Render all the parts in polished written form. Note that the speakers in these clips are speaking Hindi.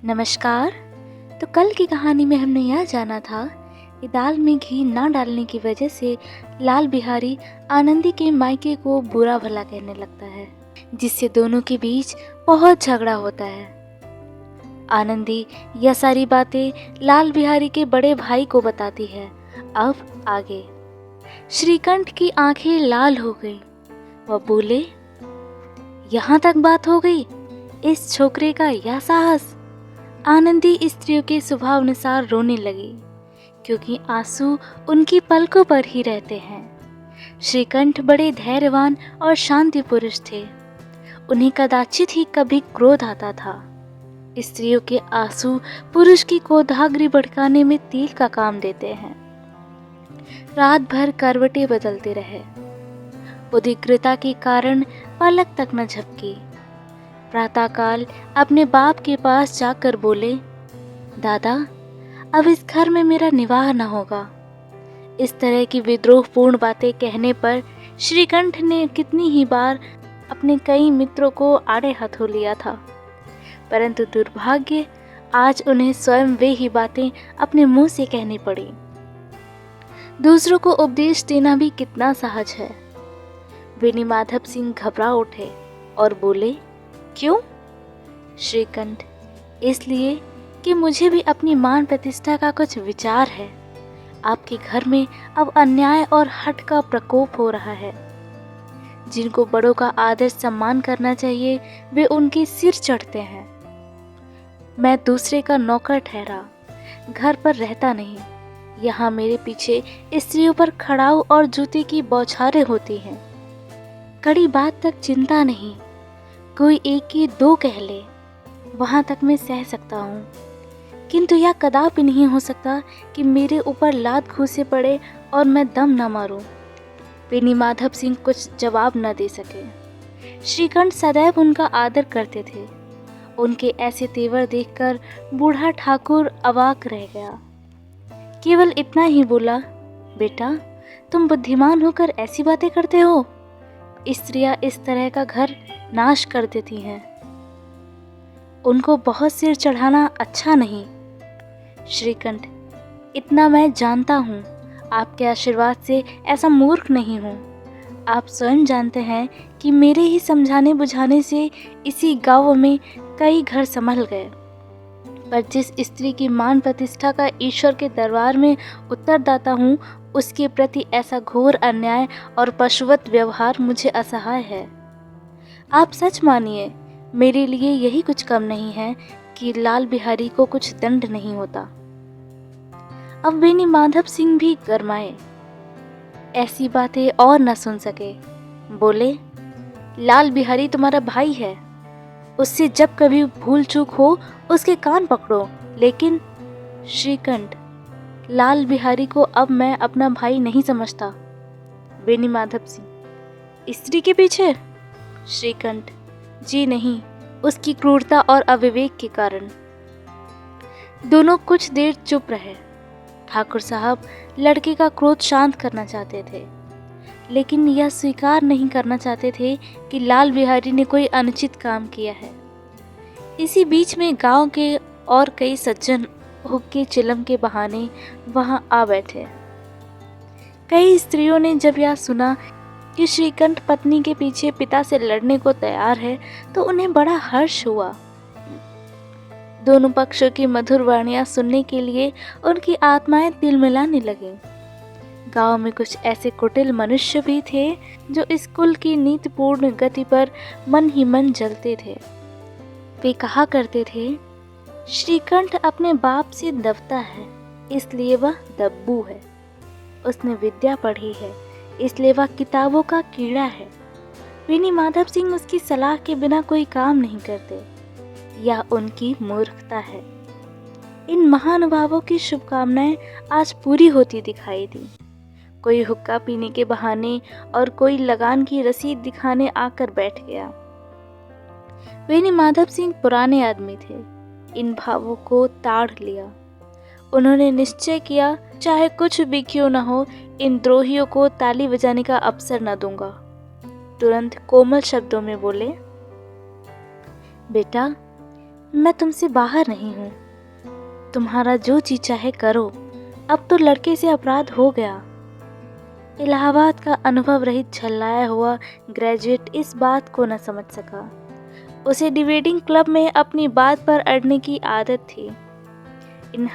नमस्कार। तो कल की कहानी में हमने यह जाना था कि दाल में घी ना डालने की वजह से लाल बिहारी आनंदी के मायके को बुरा भला कहने लगता है, जिससे दोनों के बीच बहुत झगड़ा होता है। आनंदी यह सारी बातें लाल बिहारी के बड़े भाई को बताती है। अब आगे श्रीकंठ की आंखें लाल हो गई। वह बोले, यहाँ तक बात हो गई, इस छोकरे का यह साहस। आनंदी स्त्रियों के स्वभाव अनुसार रोने लगी, क्योंकि आंसू उनकी पलकों पर ही रहते हैं। श्रीकंठ बड़े धैर्यवान और शांति पुरुष थे। उन्हें कदाचित ही कभी क्रोध आता था। स्त्रियों के आंसू पुरुष की कोदाग्री भड़काने में तेल का काम देते हैं। रात भर करवटें बदलते रहे। उदिग्रता के कारण पलक तक न झपकी। प्रातःकाल अपने बाप के पास जाकर बोले, दादा, अब इस घर में मेरा निवाह न होगा। इस तरह की विद्रोहपूर्ण बातें कहने पर श्रीकंठ ने कितनी ही बार अपने कई मित्रों को आड़े हाथों लिया था, परंतु दुर्भाग्य आज उन्हें स्वयं वे ही बातें अपने मुंह से कहनी पड़ी। दूसरों को उपदेश देना भी कितना सहज है। बेनी माधव सिंह घबरा उठे और बोले, क्यों? श्रीकंठ, इसलिए कि मुझे भी अपनी मान प्रतिष्ठा का कुछ विचार है। आपके घर में अब अन्याय और हठ का प्रकोप हो रहा है। जिनको बड़ों का आदर सम्मान करना चाहिए, वे उनके सिर चढ़ते हैं। मैं दूसरे का नौकर ठहरा, घर पर रहता नहीं। यहाँ मेरे पीछे स्त्रियों पर खड़ाऊ और जूते की बौछारें होती हैं। कड़ी बात तक चिंता नहीं, कोई एक की दो कह ले, वहाँ तक मैं सह सकता हूँ, किंतु यह कदापि नहीं हो सकता कि मेरे ऊपर लात घूंसे पड़े और मैं दम न मारूं। बेनी माधव सिंह कुछ जवाब न दे सके। श्रीकंठ सदैव उनका आदर करते थे। उनके ऐसे तेवर देखकर बूढ़ा ठाकुर अवाक रह गया। केवल इतना ही बोला, बेटा, तुम बुद्धिमान होकर ऐसी बातें करते हो? स्त्रियां इस तरह का घर नाश कर देती हैं। उनको बहुत सिर चढ़ाना अच्छा नहीं। श्रीकंठ, इतना मैं जानता हूँ। आपके आशीर्वाद से ऐसा मूर्ख नहीं हूँ। आप स्वयं जानते हैं कि मेरे ही समझाने बुझाने से इसी गांव में कई घर संभल गए। पर जिस स्त्री की मान प्रतिष्ठा का ईश्वर के दरबार में उत्तरदाता हूँ, उसके प्रति ऐसा घोर अन्याय और पशुवत व्यवहार मुझे असहाय है। आप सच मानिए, मेरे लिए यही कुछ कम नहीं है कि लाल बिहारी को कुछ दंड नहीं होता। अब बेनी माधव सिंह भी गरमाए, ऐसी बातें और न सुन सके। बोले, लाल बिहारी तुम्हारा भाई है, उससे जब कभी भूल चूक हो उसके कान पकड़ो। लेकिन श्रीकंठ, लाल बिहारी को अब मैं अपना भाई नहीं समझता। बेनी माधव सिंह, स्त्री के पीछे? श्रीकंठ, जी नहीं, उसकी क्रूरता और अविवेक के कारण। दोनों कुछ देर चुप रहे। ठाकुर साहब लड़के का क्रोध शांत करना चाहते थे, लेकिन यह स्वीकार नहीं करना चाहते थे कि लाल बिहारी ने कोई अनुचित काम किया है। इसी बीच में गांव के और कई सज्जन हुक्के चिलम के बहाने वहां आ बैठे। कई स्त्रियों ने जब यह सुना कि श्रीकंठ पत्नी के पीछे पिता से लड़ने को तैयार है, तो उन्हें बड़ा हर्ष हुआ। दोनों पक्षों की मधुर वाणियां सुनने के लिए उनकी आत्माएं तिलमिलाने लगीं। गांव में कुछ ऐसे कुटिल मनुष्य भी थे जो इस कुल की नीतिपूर्ण गति पर मन ही मन जलते थे। वे कहा करते थे, श्रीकंठ अपने बाप से दबता है, इसलिए वह दब्बू है। उसने विद्या पढ़ी है, इसलिए वह किताबों का कीड़ा है। बेनी माधव सिंह उसकी सलाह के बिना कोई काम नहीं करते। यह उनकी मूर्खता है। इन महानुभावों की शुभकामनाएं आज पूरी होती दिखाई दी। कोई हुक्का पीने के बहाने और कोई लगान की रसीद दिखाने आकर बैठ गया। बेनी माधव सिंह पुराने आदमी थे। इन भावों को ताड़ लिया। उन्होंने निश्चय किया, चाहे कुछ भी क्यों न हो, इन द्रोहियों को ताली बजाने का अवसर न दूंगा। तुरंत कोमल शब्दों में बोले, बेटा, मैं तुमसे बाहर नहीं हूँ, तुम्हारा जो जी चाहे करो, अब तो लड़के से अपराध हो गया। इलाहाबाद का अनुभव रहित झल्लाया हुआ ग्रेजुएट इस बात को न समझ सका। उसे डिबेटिंग क्लब में अपनी बात पर अड़ने की आदत थी। इन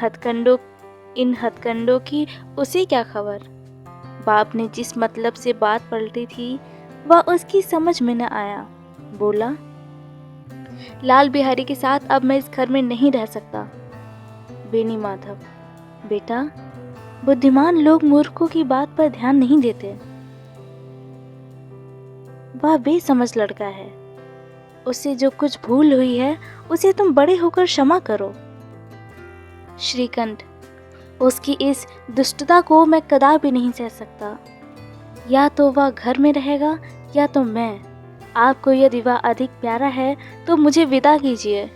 हथकंडों की उसे क्या खबर। बाप ने जिस मतलब से बात पलटी थी वह उसकी समझ में न आया। बोला, लाल बिहारी के साथ अब मैं इस घर में नहीं रह सकता। बेनी माधव, बेटा, बुद्धिमान लोग मूर्खों की बात पर ध्यान नहीं देते। वह बेसमझ लड़का है, उससे जो कुछ भूल हुई है उसे तुम बड़े होकर क्षमा करो। श्रीकंठ, उसकी इस दुष्टता को मैं कदापि नहीं सह सकता। या तो वह घर में रहेगा या तो मैं। आपको यदि वह अधिक प्यारा है तो मुझे विदा कीजिए,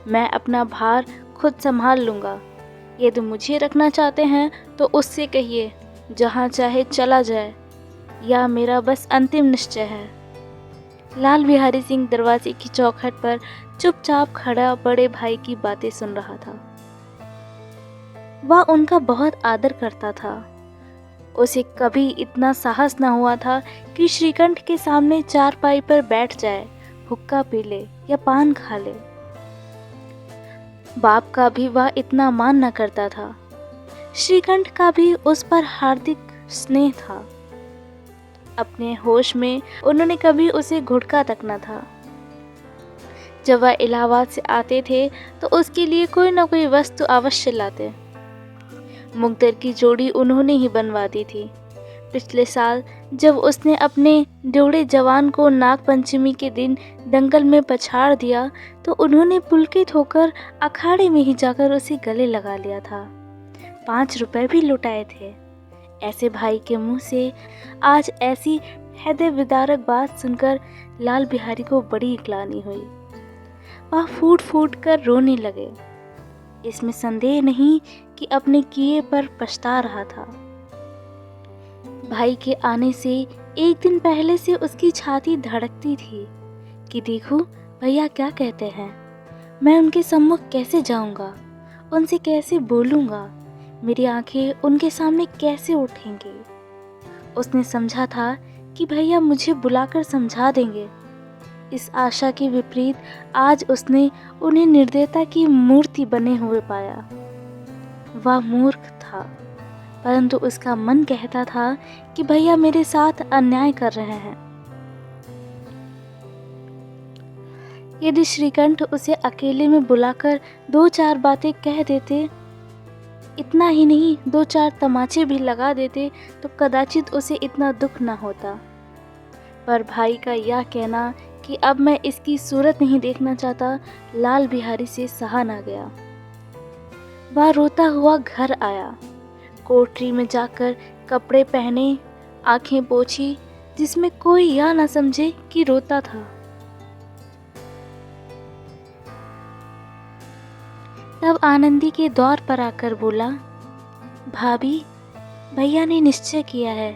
मैं अपना भार खुद संभाल लूँगा। यदि मुझे रखना चाहते हैं तो उससे कहिए जहाँ चाहे चला जाए, या मेरा बस अंतिम निश्चय है। लाल बिहारी सिंह दरवाजे की चौखट पर चुपचाप खड़ा बड़े भाई की बातें सुन रहा था। वह उनका बहुत आदर करता था। उसे कभी इतना साहस न हुआ था कि श्रीकंठ के सामने चारपाई पर बैठ जाए, हुक्का पी ले या पान खा ले। बाप का भी वह इतना मान न करता था। श्रीकंठ का भी उस पर हार्दिक स्नेह था। अपने होश में उन्होंने कभी उसे घुटका तक न था। जब वह इलाहाबाद से आते थे तो उसके लिए कोई न कोई वस्तु अवश्य लाते। मुकद्दर की जोड़ी उन्होंने ही बनवा दी थी। पिछले साल जब उसने अपने जोड़े जवान को नाग पंचमी के दिन दंगल में पछाड़ दिया तो उन्होंने पुलकित होकर अखाड़े में ही जाकर उसे गले लगा लिया था। 5 रुपए भी लुटाए थे। ऐसे भाई के मुंह से आज ऐसी हृदय विदारक बात सुनकर लाल बिहारी को बड़ी ग्लानि हुई। वह फूट फूट कर रोने लगे। इसमें संदेह नहीं कि अपने किए पर पछता रहा था। भाई के आने से एक दिन पहले से उसकी छाती धड़कती थी कि देखो भैया क्या कहते हैं, मैं उनके सम्मुख कैसे जाऊंगा, उनसे कैसे बोलूंगा, मेरी आंखें उनके सामने कैसे उठेंगी। उसने समझा था कि भैया मुझे बुलाकर समझा देंगे। इस आशा के विपरीत आज उसने उन्हें निर्दयता की मूर्ति बने हुए पाया। वह मूर्ख था, परंतु उसका मन कहता था कि भैया मेरे साथ अन्याय कर रहे हैं। यदि श्रीकंठ उसे अकेले में बुलाकर 2-4 बातें कह देते, इतना ही नहीं 2-4 तमाचे भी लगा देते तो कदाचित उसे इतना दुख न होता। पर भाई का यह कहना कि अब मैं इसकी सूरत नहीं देखना चाहता, लाल बिहारी से सहा न गया। वह रोता हुआ घर आया। कोठरी में जाकर कपड़े पहने, आंखें पोंछी, जिसमें कोई यह न समझे कि रोता था। तब आनंदी के द्वार पर आकर बोला, भाभी, भैया ने निश्चय किया है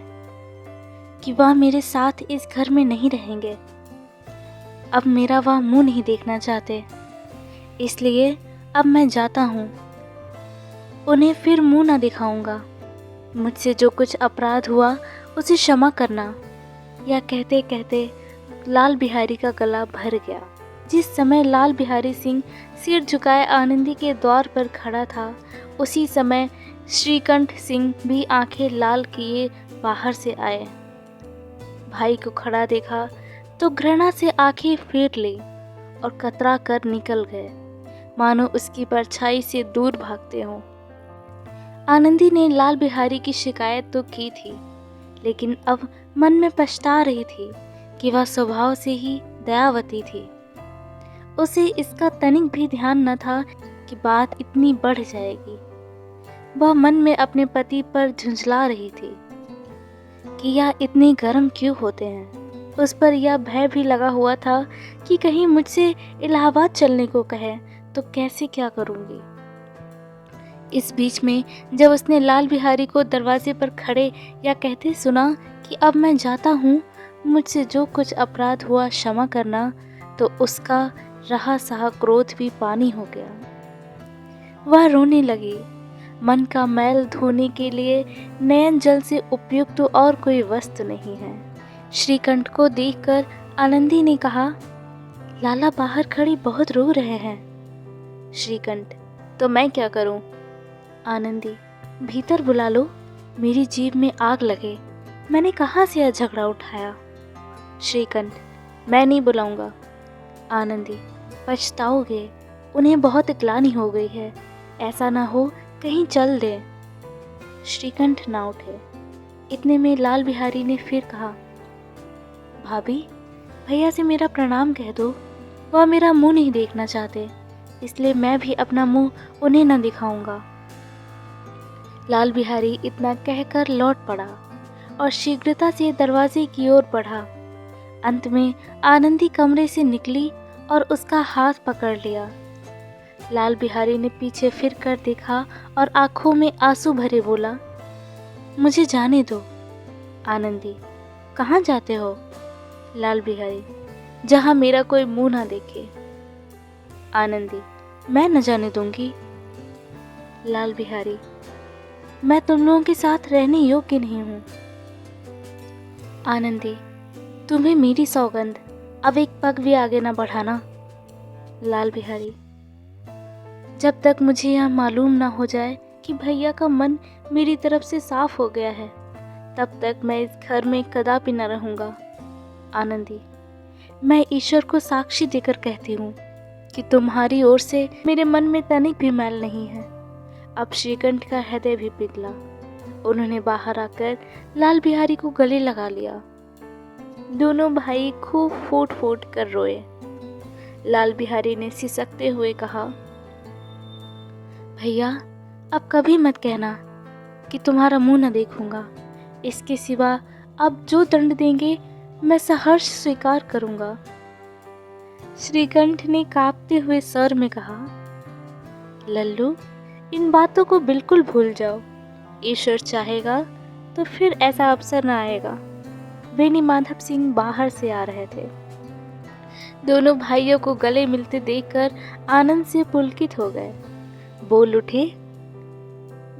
कि वह मेरे साथ इस घर में नहीं रहेंगे। अब मेरा वह मुंह नहीं देखना चाहते, इसलिए अब मैं जाता हूँ। उन्हें फिर मुंह न दिखाऊंगा। मुझसे जो कुछ अपराध हुआ उसे क्षमा करना। यह कहते कहते लाल बिहारी का गला भर गया। जिस समय लाल बिहारी सिंह सिर झुकाए आनंदी के द्वार पर खड़ा था, उसी समय श्रीकंठ सिंह भी आंखें लाल किए बाहर से आए। भाई को खड़ा देखा तो घृणा से आंखें फेर ली और कतरा कर निकल गए, मानो उसकी परछाई से दूर भागते हों। आनंदी ने लाल बिहारी की शिकायत तो की थी, लेकिन अब मन में पछता रही थी कि वह स्वभाव से ही दयावती थी। उसे इसका तनिक भी ध्यान न था कि बात इतनी बढ़ जाएगी। वह मन में अपने पति पर झुंझला रही थी कि यह इतने गर्म क्यों होते हैं। उस पर यह भय भी लगा हुआ था कि कहीं मुझसे इलाहाबाद चलने को कहे तो कैसे क्या करूंगी। इस बीच में जब उसने लाल बिहारी को दरवाजे पर खड़े या कहते सुना कि अब मैं जाता हूँ, मुझसे जो कुछ अपराध हुआ क्षमा करना, तो उसका रहा सहा क्रोध भी पानी हो गया। वह रोने लगी। मन का मैल धोने के लिए नयन जल से उपयुक्त तो और कोई वस्तु नहीं है। श्रीकंठ को देखकर आनंदी ने कहा, लाला बाहर खड़ी बहुत रो रहे हैं। श्रीकंठ, तो मैं क्या करूं? आनंदी, भीतर बुला लो, मेरी जीभ में आग लगे। मैंने कहाँ से यह झगड़ा उठाया? श्रीकंठ, मैं नहीं बुलाऊंगा। आनंदी, पछताओगे, उन्हें बहुत ग्लानि हो गई है, ऐसा ना हो कहीं चल दे। श्रीकंठ ना उठे। इतने में लाल बिहारी ने फिर कहा, भाभी, भैया से मेरा प्रणाम कह दो, वह मेरा मुंह नहीं देखना चाहते, इसलिए मैं भी अपना मुंह उन्हें न दिखाऊंगा। लाल बिहारी इतना कहकर लौट पड़ा और शीघ्रता से दरवाजे की ओर बढ़ा। अंत में आनंदी कमरे से निकली और उसका हाथ पकड़ लिया। लाल बिहारी ने पीछे फिर कर देखा और आंखों में आंसू भरे बोला, मुझे जाने दो। आनंदी, कहाँ जाते हो? लाल बिहारी, जहाँ मेरा कोई मुंह ना देखे। आनंदी, मैं न जाने दूंगी। लाल बिहारी, मैं तुम लोगों के साथ रहने योग्य नहीं हूँ। आनंदी, तुम्हें मेरी सौगंध, अब एक पग भी आगे न बढ़ाना। लाल बिहारी, जब तक मुझे यह मालूम ना हो जाए कि भैया का मन मेरी तरफ से साफ हो गया है, तब तक मैं इस घर में कदापि न रहूँगा। आनंदी, मैं ईश्वर को साक्षी देकर कहती हूँ कि तुम्हारी ओर से मेरे मन में तनिक भी मैल नहीं है। अब श्रीकंठ का हृदय भी पिघला। उन्होंने बाहर आकर लाल बिहारी को गले लगा लिया। दोनों भाई खूब फूट फूट कर रोए। लाल बिहारी ने सिसकते हुए कहा, भैया, अब कभी मत कहना कि तुम्हारा मुंह न देखूंगा। इसके सिवा अब जो दंड देंगे मैं सहर्ष स्वीकार करूंगा। श्रीकंठ ने कांपते हुए स्वर में कहा, लल्लू, इन बातों को बिल्कुल भूल जाओ। ईश्वर चाहेगा तो फिर ऐसा अवसर न आएगा। बेनी माधव सिंह बाहर से आ रहे थे। दोनों भाइयों को गले मिलते देखकर आनंद से पुलकित हो गए। बोल उठे,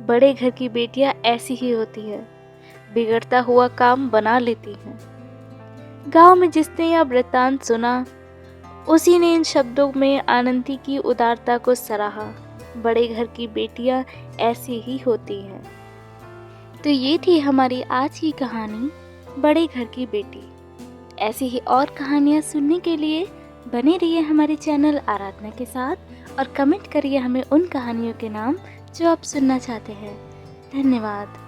बड़े घर की बेटियां ऐसी ही होती है, बिगड़ता हुआ काम बना लेती हैं। गांव में जिसने यह वृत्तांत सुना, उसी ने इन शब्दों में आनंदी की उदारता को सराहा। बड़े घर की बेटियां ऐसी ही होती हैं। तो ये थी हमारी आज की कहानी, बड़े घर की बेटी। ऐसी ही और कहानियाँ सुनने के लिए बने रहिए हमारे चैनल आराधना के साथ और कमेंट करिए हमें उन कहानियों के नाम जो आप सुनना चाहते हैं। धन्यवाद।